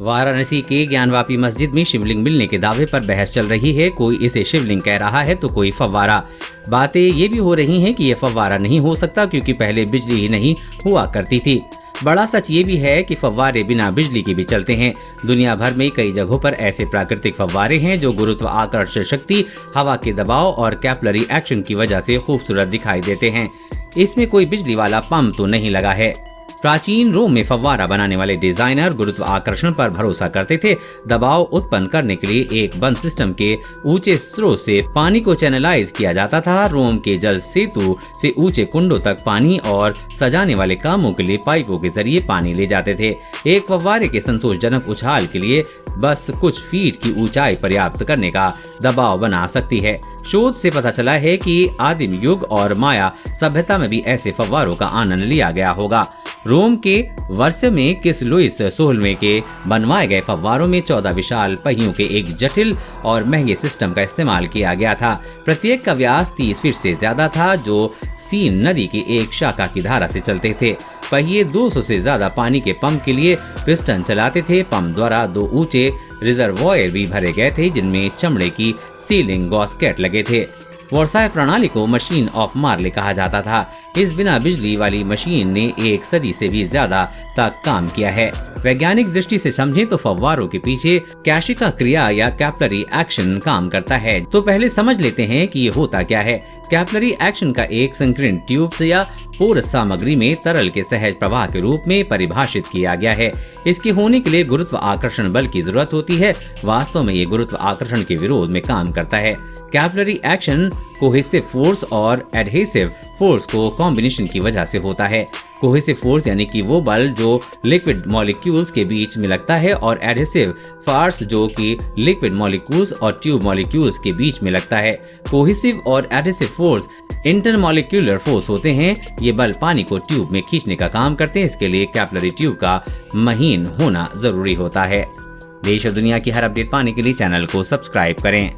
वाराणसी के ज्ञानवापी मस्जिद में शिवलिंग मिलने के दावे पर बहस चल रही है। कोई इसे शिवलिंग कह रहा है तो कोई फव्वारा। बातें ये भी हो रही हैं कि यह फव्वारा नहीं हो सकता क्योंकि पहले बिजली ही नहीं हुआ करती थी। बड़ा सच ये भी है कि फव्वारे बिना बिजली के भी चलते हैं। दुनिया भर में कई जगहों पर ऐसे प्राकृतिक फव्वारे हैं जो गुरुत्व आकर्षण शक्ति, हवा के दबाव और कैपिलरी एक्शन की वजह से खूबसूरत दिखाई देते हैं। इसमें कोई बिजली वाला पंप तो नहीं लगा है। प्राचीन रोम में फव्वारा बनाने वाले डिजाइनर गुरुत्व आकर्षण पर भरोसा करते थे। दबाव उत्पन्न करने के लिए एक बंद सिस्टम के ऊंचे स्रोत से पानी को चैनलाइज किया जाता था। रोम के जल सेतु से ऊंचे कुंडों तक पानी और सजाने वाले कामों के लिए पाइपों के जरिए पानी ले जाते थे। एक फव्वारे के संतोषजनक उछाल के लिए बस कुछ फीट की ऊंचाई पर्याप्त करने का दबाव बना सकती है। शोध से पता चला है कि आदिम युग और माया सभ्यता में भी ऐसे फव्वारों का आनंद लिया गया होगा। रोम के वर्ष में किस लुइस 16वें के बनवाए गए फव्वारों में 14 विशाल पहियों के एक जटिल और महंगे सिस्टम का इस्तेमाल किया गया था। प्रत्येक का व्यास 30 फीट से ज्यादा था, जो सीन नदी की एक शाखा की धारा से चलते थे। पहिए 200 से ज्यादा पानी के पंप के लिए पिस्टन चलाते थे। पंप द्वारा 2 ऊंचे रिजर्वॉयर भी भरे गए थे जिनमें चमड़े की सीलिंग गॉस्केट लगे थे। वर्साय प्रणाली को मशीन ऑफ मार्ले कहा जाता था। इस बिना बिजली वाली मशीन ने 1 सदी से भी ज्यादा तक काम किया है। वैज्ञानिक दृष्टि से समझें तो फव्वारों के पीछे कैशिका क्रिया या कैपिलरी एक्शन काम करता है। तो पहले समझ लेते हैं कि ये होता क्या है। कैपिलरी एक्शन का एक संकीर्ण ट्यूब या पोरस सामग्री में तरल के सहज प्रवाह के रूप में परिभाषित किया गया है। इसके होने के लिए गुरुत्व आकर्षण बल की जरूरत होती है। वास्तव में ये गुरुत्व आकर्षण के विरोध में काम करता है। कैपिलरी एक्शन कोहेसिव फोर्स और एडहेसिव फोर्स को कॉम्बिनेशन की वजह से होता है। कोहेसिव फोर्स यानी कि वो बल जो लिक्विड मॉलिक्यूल्स के बीच में लगता है और एडहेसिव फोर्स जो कि लिक्विड मॉलिक्यूल्स और ट्यूब मॉलिक्यूल्स के बीच में लगता है। कोहेसिव और एडहेसिव फोर्स इंटरमॉलिक्यूलर फोर्स होते हैं। ये बल पानी को ट्यूब में खींचने का काम करते हैं। इसके लिए कैपिलरी ट्यूब का महीन होना जरूरी होता है। देश और दुनिया की हर अपडेट पाने के लिए चैनल को सब्सक्राइब करें।